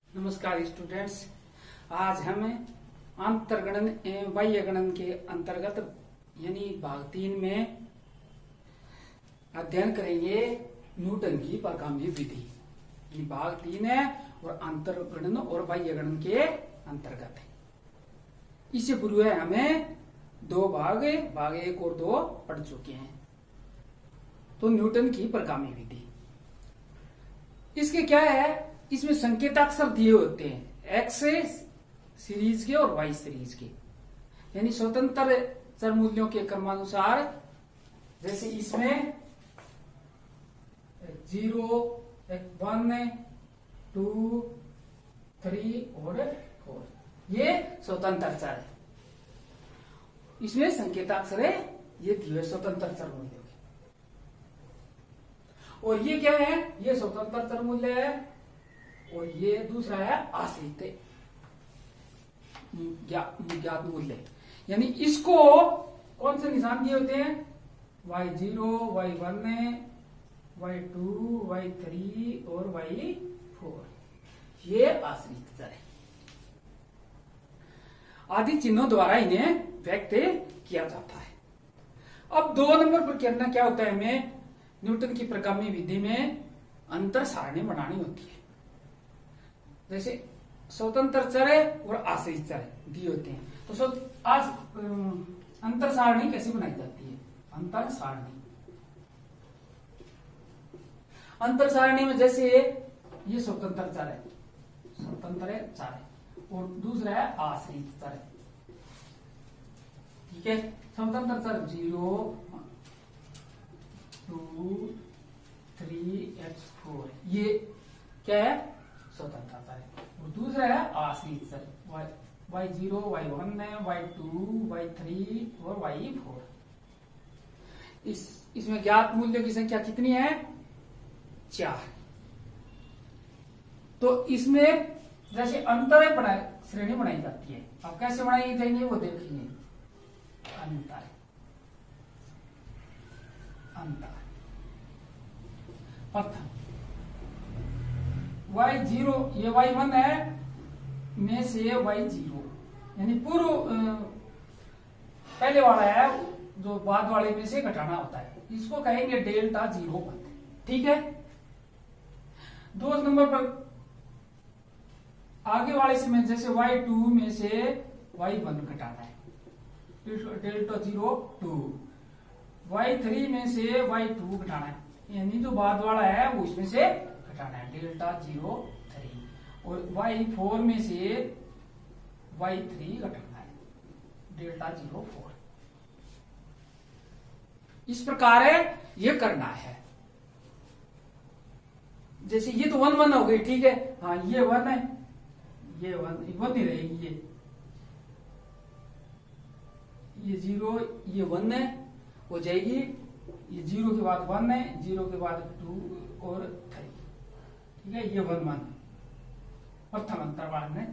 नमस्कार स्टूडेंट्स। आज हम अंतर्गणन एवं बाह्य गणन के अंतर्गत यानी भाग 3 में अध्ययन करेंगे न्यूटन की परगामी विधि। ये भाग 3 है और अंतर्गणन और बाह्य गणन के अंतर्गत है। इससे पूर्व हमें दो भाग 1 और 2 पढ़ चुके हैं। तो न्यूटन की परगामी विधि इसके क्या है, इसमें संकेताक्षर दिए होते हैं एक्स सीरीज के और वाई सीरीज के, यानी स्वतंत्र चर मूल्यों के क्रमानुसार। जैसे इसमें 0, 1, 2, 3 और 4 ये स्वतंत्र चर है। इसमें संकेताक्षर है ये दिए स्वतंत्र चर मूल्यों के, और ये क्या है, ये स्वतंत्र चर मूल्य है और ये दूसरा है आश्रित ज्ञात मूल्य। यानी इसको कौन से निशान दिए होते हैं, y0, y1, y2, y3 और y4, ये आश्रित चर है। आदि चिन्हों द्वारा इन्हें व्यक्त किया जाता है। अब 2 नंबर पर करना क्या होता है, हमें न्यूटन की परगामी विधि में अंतर सारणी बनानी होती है। जैसे स्वतंत्र चर है और आश्रित चर दिए होते हैं, तो अंतर सारणी कैसे बनाई जाती है। अंतर सारणी में जैसे ये स्वतंत्र चर है, और दूसरा है आश्रित चर है। ठीक है, स्वतंत्र चर 0, 2, 3, x4 ये क्या है, स्वतंत्र चर है। और दूसरा है आश्रित चर y0, y1, y2, y3 और y4। इसमें ज्ञात मूल्यों की संख्या कितनी है, 4। तो इसमें जैसे अंतर श्रेणी बनाई जाती है। अब कैसे बनाई जाएंगे वो देखेंगे। अंतर प्रथम y0 ये y1 है में से y0, यानी पूर्व पहले वाला है जो बाद वाले में से घटाना होता है, इसको कहेंगे डेल्टा 0 पद। ठीक है, 2 नंबर पर आगे वाले से में जैसे y2 में से y1 घटाना है, डेल्टा 0 2। y3 में से y2 घटाना है, यानी जो बाद वाला है वो इसमें से घटाना है, डेल्टा 0 3। और y4 में से y3 घटाना है, डेल्टा 0 4। इस प्रकार है ये करना है। जैसे ये तो 1 1 हो गई, ठीक है, हाँ ये 1 है, ये 1 ही रहेगी, ये 0, ये 1 है हो जाएगी, ये 0 के बाद 1 है, 0 के बाद 2 और 3। ठीक है, ये 1 1 प्रथम अंतर्वाल में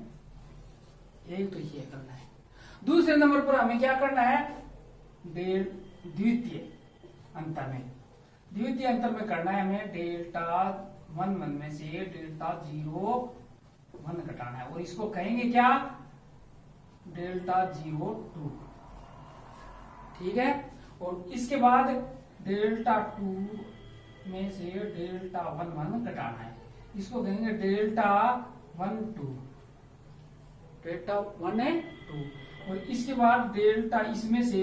एक तो ये करना है। दूसरे नंबर पर हमें क्या करना है, द्वितीय अंतर में करना है हमें डेल्टा 1 1 में से डेल्टा 0 1 घटाना है, और इसको कहेंगे क्या, डेल्टा 0 2। ठीक है, और इसके बाद डेल्टा 2 में से डेल्टा 1 1 घटाना है, इसको कहेंगे डेल्टा 1 2, डेल्टा 1 है 2। और इसके बाद डेल्टा इसमें से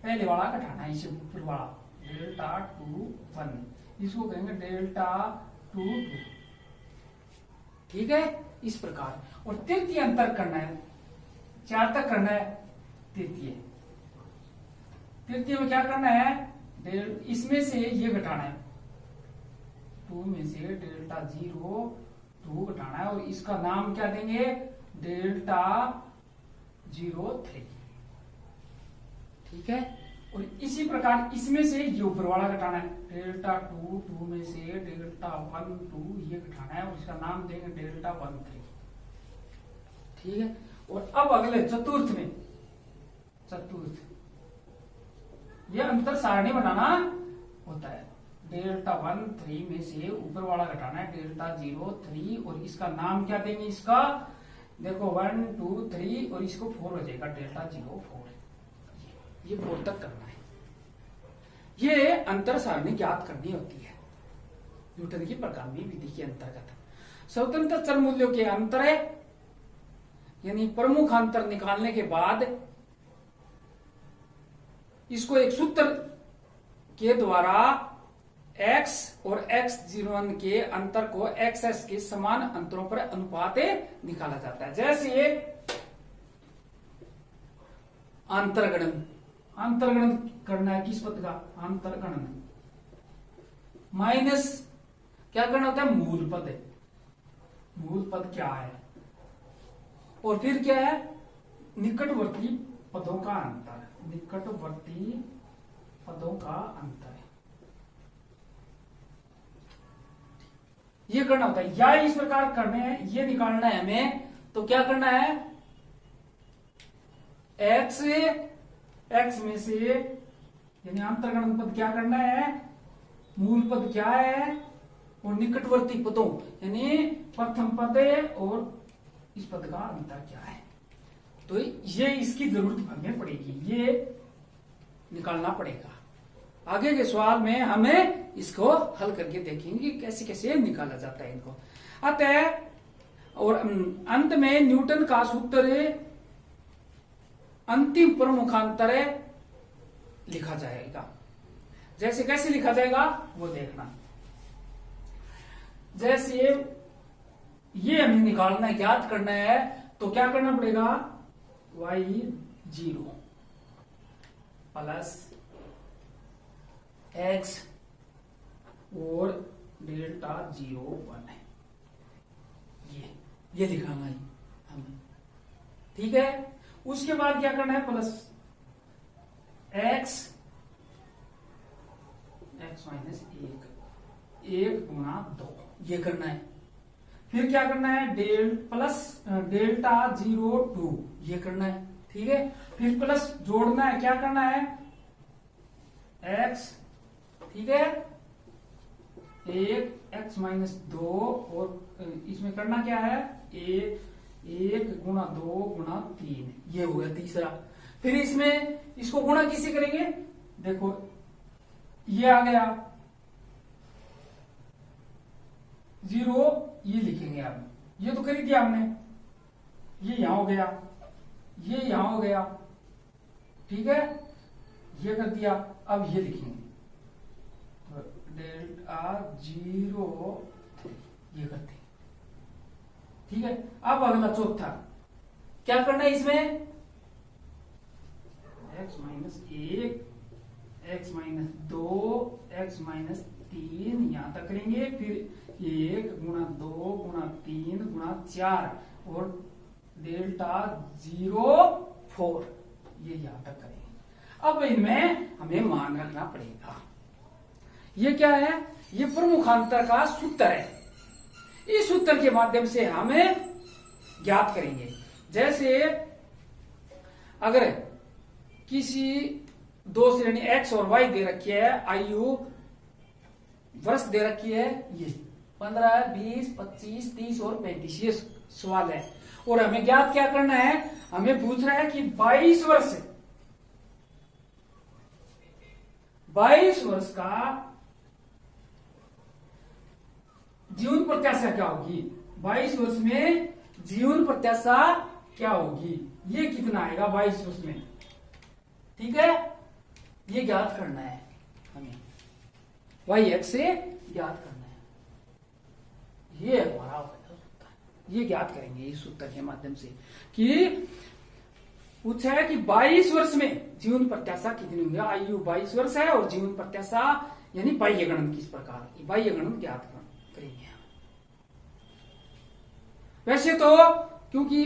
पहले वाला घटाना है, इससे ऊपर वाला डेल्टा 2 1, इसको कहेंगे डेल्टा 2 2। ठीक है, इस प्रकार। और तृतीय अंतर करना है, 4 तक करना है। तृतीय में क्या करना है, इसमें से ये घटाना है, 2 में से डेल्टा 0 2 घटाना है, और इसका नाम क्या देंगे, डेल्टा 0 3। ठीक है, और इसी प्रकार इसमें से ये ऊपर वाला घटाना है, डेल्टा 2 2 में से डेल्टा 1 2 ये घटाना है, और इसका नाम देंगे डेल्टा 1 3। ठीक है, और अब अगले चतुर्थ ये अंतर सारणी बनाना होता है। डेल्टा 1 3 में से ऊपर वाला घटाना है, डेल्टा 0 3, और इसका नाम क्या देंगे, इसका देखो 1 2 3 और इसको 4 हो जाएगा, डेल्टा 0 4। ये 4 तक करना है। ये अंतर सारणी ज्ञात करनी होती है न्यूटन की प्रगामी विधि के अंतर्गत। स्वतंत्र चर मूल्यों के अंतर यानी प्रमुख अंतर निकालने के बाद इसको एक सूत्र के द्वारा x और x01 के अंतर को xs के समान अंतरों पर अनुपात निकाला जाता है। जैसे ये अंतर्गणन, अंतर्गणन करना है किस पद का, अंतर्गणन माइनस क्या करना होता है, मूल पद है। मूल पद क्या है, और फिर क्या है, निकटवर्ती पदों का अंतर, निकटवर्ती पदों का अंतर ये करना होता है। या इस प्रकार करने हैं, ये निकालना है हमें, तो क्या करना है, x में से यानी अंतर्गणन पद क्या करना है, मूल पद क्या है, और निकटवर्ती पदों यानी प्रथम पद और इस पद का अंतर क्या है। तो ये इसकी जरूरत हमें पड़ेगी, ये निकालना पड़ेगा। आगे के सवाल में हमें इसको हल करके देखेंगे कैसे कैसे निकाला जाता है इनको। अतः और अंत में न्यूटन का सूत्र अंतिम प्रमुखांतर लिखा जाएगा। जैसे कैसे लिखा जाएगा वो देखना। जैसे ये हमें निकालना है, ज्ञात करना है, तो क्या करना पड़ेगा, y0 प्लस x और डेल्टा 0 1 है, ये लिखाना है हमें, ठीक है। उसके बाद क्या करना है, प्लस x माइनस 1 गुणा 2 ये करना है। फिर क्या करना है, डेल्टा 0 2 ये करना है, ठीक है। फिर प्लस जोड़ना है, क्या करना है, x, ठीक है, 1 x माइनस 2, और इसमें करना क्या है, 1 गुणा 2 गुणा 3 ये हो गया तीसरा। फिर इसमें इसको गुणा किससे करेंगे, देखो ये आ गया 0, ये लिखेंगे आप, ये तो कर ही दिया हमने, ये यहां हो गया, ये यहां हो गया, ठीक है, ये कर दिया। अब ये लिखेंगे तो डेल्टा 0 ये करते, ठीक है। अब अगला चौथा क्या करना है, इसमें x minus 1 x minus 2 x minus 3 यहां तक करेंगे। फिर 1 गुणा 2 गुणा 3 गुणा 4 और डेल्टा 0 4 ये यहां तक करेंगे। अब इनमें हमें मान रखना पड़ेगा। ये क्या है, ये प्रमुखांतर का सूत्र है। इस सूत्र के माध्यम से हमें ज्ञात करेंगे। जैसे अगर किसी दो श्रेणी x और y दे रखी है, आयु वर्ष दे रखी है, ये 15 20 25 30 और 35 ये सवाल है। और हमें ज्ञात क्या करना है, हमें पूछ रहा है कि 22 वर्ष का जीवन प्रत्याशा क्या होगी, 22 वर्ष में जीवन प्रत्याशा क्या होगी, ये कितना आएगा 22 वर्ष में, ठीक है। ये ज्ञात करना है हमें, y से ज्ञात करना है। ये हमारा सूत्र है, ये ज्ञात करेंगे इस सूत्र के माध्यम से कि पूछा है कि 22 वर्ष में जीवन प्रत्याशा कितनी होगी। आयु 22 वर्ष है और जीवन प्रत्याशा यानी बाह्य गणन किस प्रकार, बाह्य गणन ज्ञात करेंगे। वैसे तो क्योंकि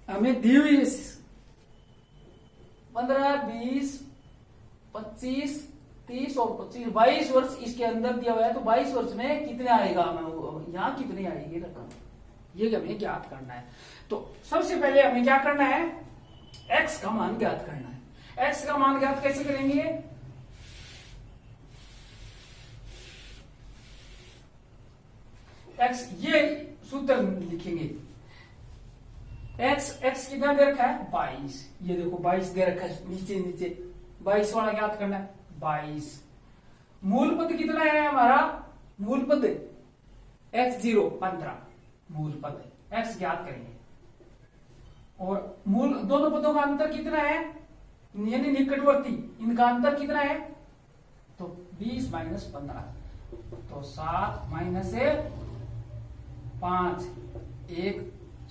हमें दी हुई 15 20 25 30 और 25 22 वर्ष इसके अंदर दिया हुआ है, तो 22 वर्ष में कितने आएगा, यहां कितनी आएगी रकम, ये हमें ज्ञात करना है। तो सबसे पहले हमें क्या करना है, x का मान ज्ञात करना है। x का मान ज्ञात कैसे करेंगे, x ये सूत्र लिखेंगे। x कितना दे रखा है 22, ये देखो 22 दे रखा है, नीचे नीचे 22 वाला ज्ञात करना है 22। मूल पद कितना है हमारा, मूल पद x0 15, मूल पद x ज्ञात करेंगे। और मूल दोनों पदों का अंतर कितना है, यानी निकटवर्ती, इनका अंतर कितना है, तो 20 माइनस 15, तो 7 माइनस 5 1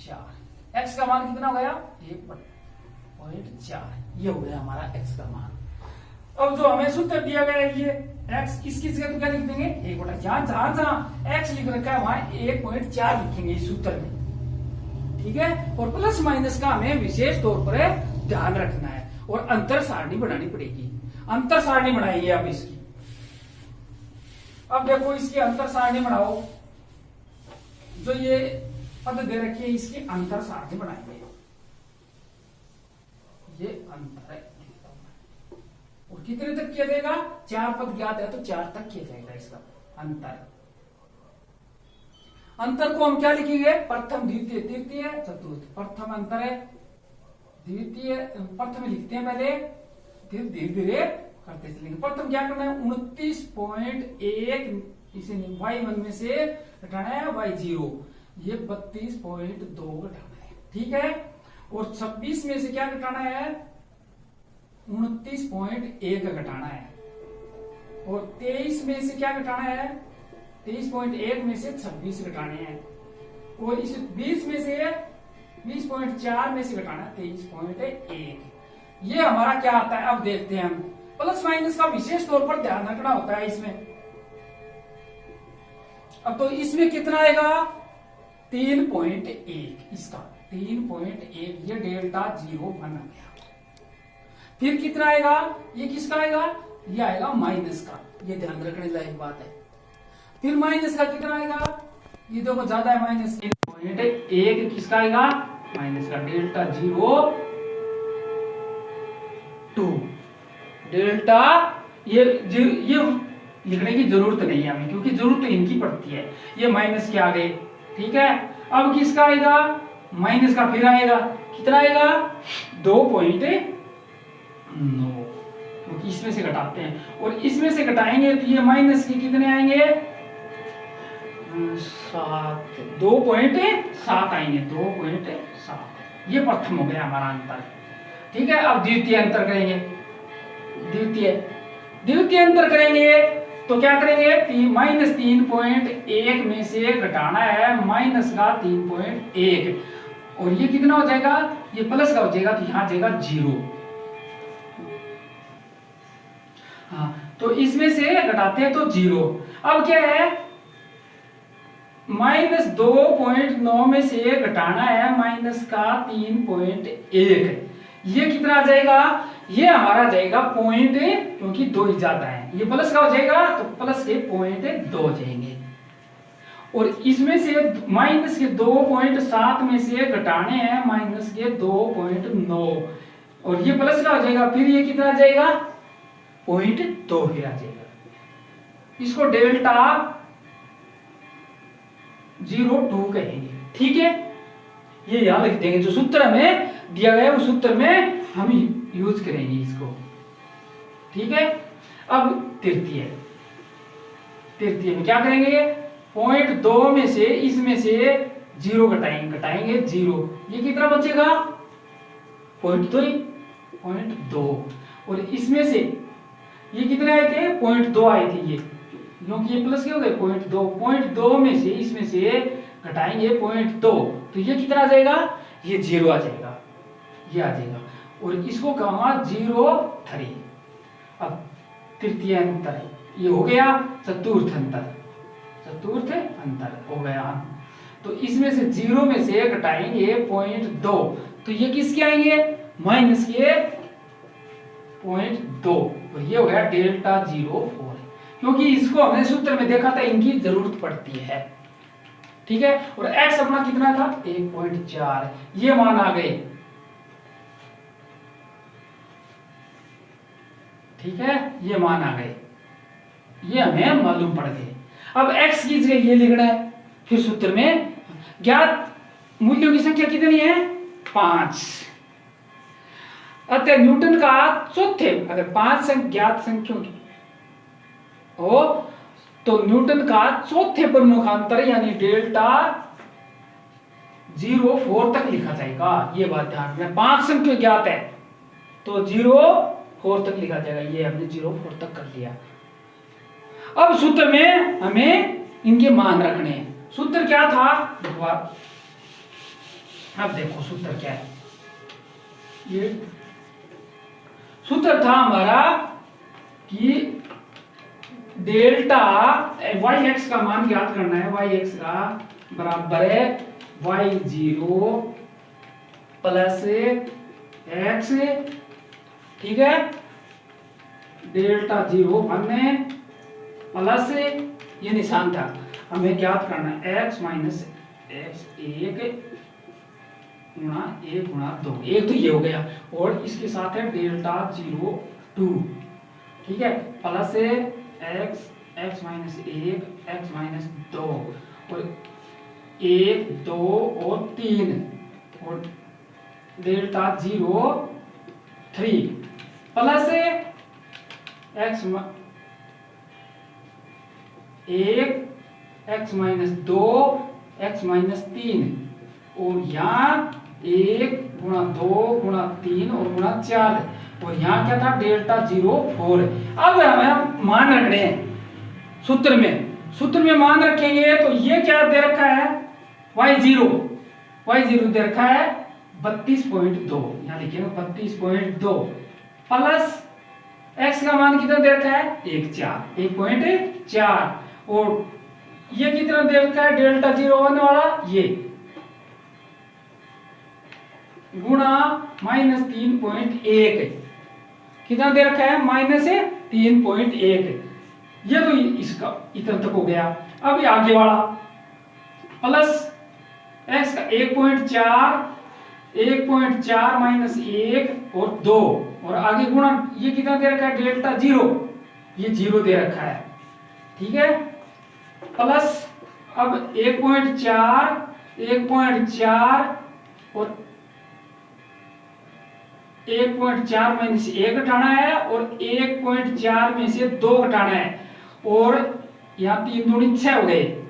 4, x का मान कितना हो गया 1.4, ये हो गया हमारा x का मान। अब जो हमें सूत्र दिया गया है ये x, इसकी जगह तो क्या लिख देंगे 1, जहां जहां जहां x लिख रखा है वहां 1.4 लिखेंगे इस सूत्र में, ठीक है। और प्लस माइनस का हमें विशेष तौर पर ध्यान रखना है, और अंतर सारणी बनानी पड़ेगी। अंतर सारणी बनाएंगे आप इसकी। अब देखो इसकी अंतर सारणी बनाओ, जो ये पद दे रखी है इसकी अंतर सारणी बनाएंगे। ये अंतर है, और कितने तक किया जाएगा, 4 पद ज्ञात है तो 4 तक किया जाएगा इसका अंतर। अंतर को हम क्या लिखेंगे, प्रथम द्वितीय तृतीय चतुर्थ। प्रथम अंतर है, द्वितीय प्रथम लिखते हैं पहले, फिर धीरे धीरे करते चलेंगे। प्रथम क्या करना है 29.1, इसे y1 में से घटाना है y0, ये 32.2 घटाना है, ठीक है। और 26 में से क्या घटाना है 29.1 घटाना है, और 23 में से क्या घटाना है 23.1 में से 26 घटाने हैं, और इस 20 में से 20.4 में से घटाना है 23.1। ये हमारा क्या आता है, अब देखते हैं हम। प्लस माइनस का विशेष तौर पर ध्यान रखना होता है इसमें। अब तो इसमें कितना आएगा 3.1, इसका 3.1, ये डेल्टा 0 बन गया। फिर कितना आएगा, ये किसका आएगा, ये आएगा माइनस का, ये ध्यान रखने लायक बात है। फिर माइनस का कितना आएगा, ये देखो ज्यादा है माइनस 1, किसका आएगा माइनस का, डेल्टा 0.2। डेल्टा ये लिखने की जरूरत नहीं है हमें, क्योंकि जरूरत तो इनकी पड़ती है। ये माइनस के आ गए, ठीक है। अब किसका आएगा माइनस का, फिर आएगा कितना आएगा 2.9, क्योंकि इसमें से घटाते हैं, और इसमें से घटाएंगे तो ये माइनस के कितने आएंगे 7, 2.7 आएंगे, 2.7। ये प्रथम हो गया हमारा अंतर, ठीक है। अब द्वितीय अंतर करेंगे, द्वितीय अंतर करेंगे तो क्या करेंगे, माइनस 3.1 में से घटाना है माइनस का 3.1, और ये कितना हो जाएगा, ये प्लस का हो जाएगा तो यहां जाएगा 0। हाँ, तो इसमें से घटाते हैं तो 0। अब क्या है माइनस 2.9 में से घटाना है माइनस का 3.1, ये कितना आ जाएगा, ये हमारा जाएगा पॉइंट, क्योंकि 2 ही ज्यादा है, ये प्लस का हो जाएगा तो प्लस के 0.2 जाएंगे। और इसमें से माइनस के 2.7 में से घटाने हैं माइनस के 2.9, और ये प्लस का हो जाएगा, फिर ये कितना आ जाएगा 0.2 फिर आ जाएगा। इसको डेल्टा 0.2 कहेंगे, ठीक है। ये याद रख देंगे, जो सूत्र हमें दिया गया है उस सूत्र में हम यूज करेंगे इसको, ठीक है। अब तृतीय में क्या करेंगे, 0.2 में से इसमें से 0 घटाएंगे 0, ये कितना बचेगा 0.2, और इसमें से ये कितने आए थे 0.2 आए थे, ये क्योंकि ये प्लस के हो गए 0.2 में से इसमें से घटाएंगे 0.2, तो ये कितना आ जाएगा, ये 0 आ जाएगा, ये आ जाएगा, और इसको कहूंगा 0.3। अब तृतीय अंतर ये हो गया, चतुर्थ अंतर हो गया। तो इसमें से 0 में से घटाएंगे 0.2, तो ये किसके आएंगे माइनस के 0.2, और ये हो गया डेल्टा 0.4, क्योंकि इसको हमने सूत्र में देखा था इनकी जरूरत पड़ती है, ठीक है। और x अपना कितना था 1.4, ये मान आ गए, ठीक है, ये मान आ गए, ये हमें मालूम पड़ गए। अब x की जगह ये लिखना है, फिर सूत्र में ज्ञात मूल्यों की संख्या कितनी है? 5। अतः न्यूटन का चौथे, अगर 5 ज्ञात संख्याओं की हो तो न्यूटन का चौथे प्रमुखांतर यानी डेल्टा 0 4 तक लिखा जाएगा। ये बात ध्यान रखना, 5 संख्या ज्ञात है तो 0 4 तक लिखा जाएगा। ये हमने 0 4 तक कर लिया। अब सूत्र में हमें इनके मान रखने हैं। सूत्र क्या था? अब देखो सूत्र क्या है। ये सूत्र था हमारा कि डेल्टा वाई एक्स का मान ज्ञात करना है। वाई एक्स का बराबर है y0 प्लस एक्स, ठीक है, डेल्टा 0 1 प्लस ये निशान था, हमें ज्ञात करना है x माइनस एक्स 1 गुणा 1 गुणा 2। एक तो ये हो गया और इसके साथ है डेल्टा 0 2, ठीक है, plus x minus 1 x minus 2 और 1 2 और 3 और delta 0 3 plus x 1 x minus 2 x minus 3 और यहाँ 1 गुणा 2 गुणा 3 और गुणा 4 और यहाँ क्या था? डेल्टा 0 4। अब हमें मान रखने हैं सूत्र में मान रखेंगे तो ये क्या दे रखा है? y0 दे रखा है 32.2, यहाँ लिखिएगा 32.2 प्लस x का मान कितना दे रखा है? 1.4 और ये कितना दे रखा है? डेल्टा 0 1 वाला ये गुणा माइनस 3.1 कितना दे रखा है? माइनस 3.1। ये तो इसका इतना तक हो गया। अब ये आगे वाला प्लस x का 1.4 माइनस 1 और 2 और आगे गुणा ये कितना दे रखा है? डेल्टा 0, ये 0 दे रखा है, ठीक है, प्लस अब 1.4 और 1.4 में से 1 घटाना है और 1.4 में से 2 घटाना है और यहाँ 3 दूनी 6 हो गए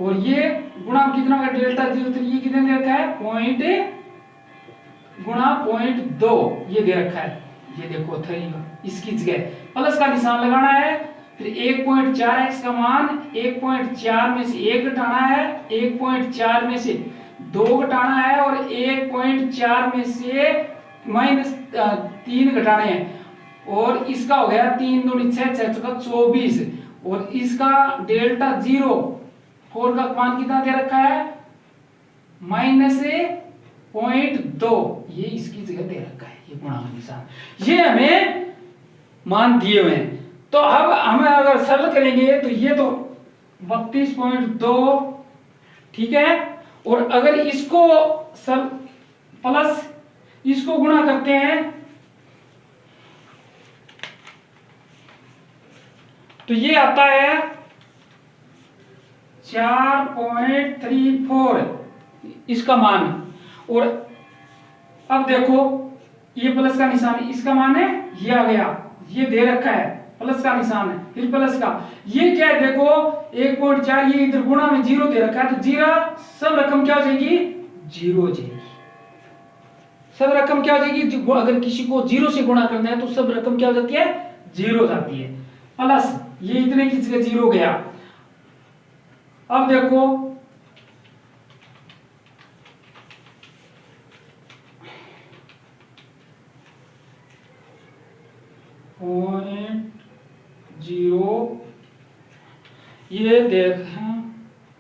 और ये गुणा कितना का? डेल्टा 0 तो ये कितना दे रखा है? पॉइंट गुणा 0.2 ये दे रखा है। ये देखो 3 इसकी जगह प्लस का निशान लगाना है। फिर 1.4 x का मान 1.4 में से 1 घटाना है, 1.4 में से 2 घटाना है और 1.4 में से माइनस 3 घटाने हैं और इसका हो गया 3 दूनी 6 6 चौका 24 और इसका डेल्टा 0 4 का मान कितना दे रखा है? माइनस 0.2, ये इसकी जगह दे रखा है, ये गुणा का निशान। ये हमें मान दिए हुए हैं। तो अब हमें अगर सरल करेंगे तो ये तो 32.2, ठीक है, और अगर इसको सरल प्लस इसको गुणा करते हैं तो ये आता है 4.34 इसका मान। और अब देखो ये प्लस का निशान, इसका मान है ये आ गया, ये दे रखा है प्लस का निशान है, फिर प्लस का ये क्या है? देखो 1.4 ये इधर गुणा में 0 दे रखा है तो 0 सब रकम क्या हो जाएगी? 0 हो जाएगी। सब रकम क्या हो जाएगी? अगर किसी को 0 से गुणा करना है तो सब रकम क्या हो जाती है? 0 हो जाती है। प्लस ये इतने की जगह 0 गया। अब देखो .0 ये देख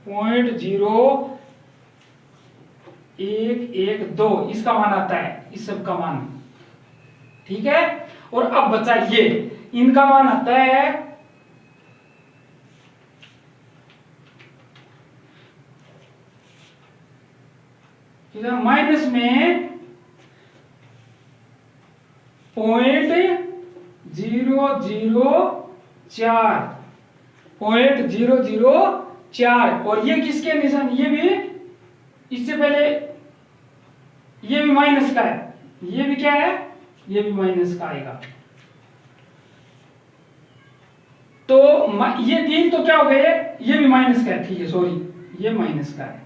0.0112 इसका मान आता है, इस सब का मान, ठीक है। और अब बचा ये, इनका मान आता है माइनस में 0.004 4 और ये किसके निशान, ये भी इससे पहले ये भी माइनस का है, ये भी क्या है, ये भी माइनस का आएगा। तो ये 3 तो क्या हो गए, ये भी माइनस का है, ठीक है, सॉरी ये माइनस का है,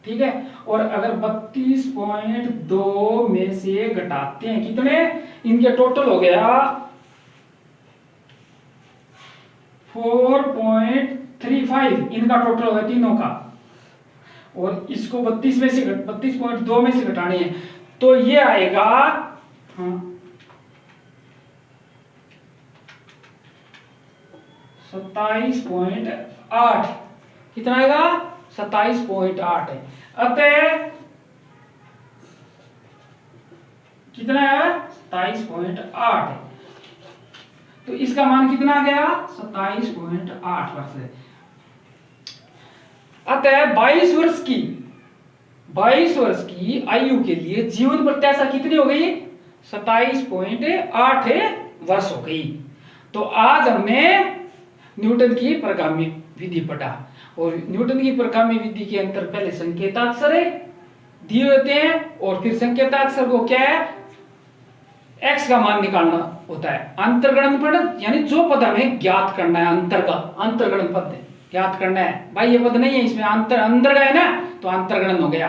ठीक है। और अगर 32.2 में से घटाते हैं कितने, इनके टोटल हो गया 4.35, इनका टोटल हो गया तीनों का, और इसको 32 में से 32.2 में से घटाने हैं, तो ये आएगा, हाँ 27.8, कितना आएगा 27.8 है। अतः कितना है 27.8 है, तो इसका मान कितना आ गया 27.8 वर्ष है। अतः 22 वर्ष की आयु के लिए जीवन प्रत्याशा कितनी हो गई, 27.8 वर्ष हो गई। तो आज हमने न्यूटन की परिगामी विधि पढ़ा, और न्यूटन की परिगामी विधि के अंतर पहले संकेताक्षर दिए होते हैं, और फिर संकेताक्षर को क्या है, x का मान निकालना होता है। अंतर्गणन पद यानी जो पद हमें ज्ञात करना है, अंतर का अंतर्गणन पद ज्ञात करना है, भाई ये पद नहीं है इसमें, अंदर का है ना, तो अंतर्गणन हो गया,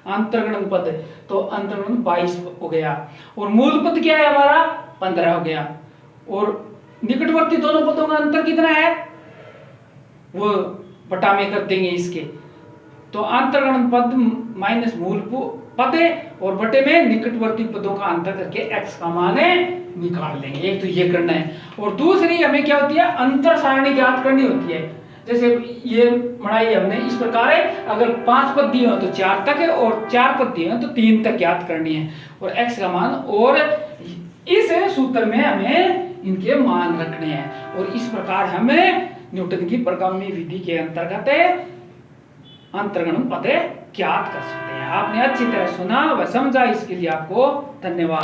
अंतर्गणन पद, तो अंतर्गणन 22 हो गया। और मूल पद क्या है हमारा 15 हो गया, और निकटवर्ती दोनों पदों का अंतर कितना है, वो बटा में कर देंगे इसके, तो अंतर्गणन पद माइनस मूल पद है, और बटे में निकटवर्ती पदों का अंतर करके x का मान निकाल लेंगे। एक तो ये करना है, और दूसरी हमें क्या होती है, अंतर सारणी ज्ञात करनी होती है। जैसे ये बनाई हमने इस प्रकार है, अगर 5 पद दिए हो तो 4 तक है, और 4 पद दिए हो तो 3 तक ज्ञात करनी है, और x का मान, और इस सूत्र में हमें इनके मान रखने हैं, और इस प्रकार हमें न्यूटन की परिगामी विधि के अंतर्गत अंतर्गणन पद ज्ञात कर सकते हैं। आपने अच्छी तरह सुना व समझा, इसके लिए आपको धन्यवाद।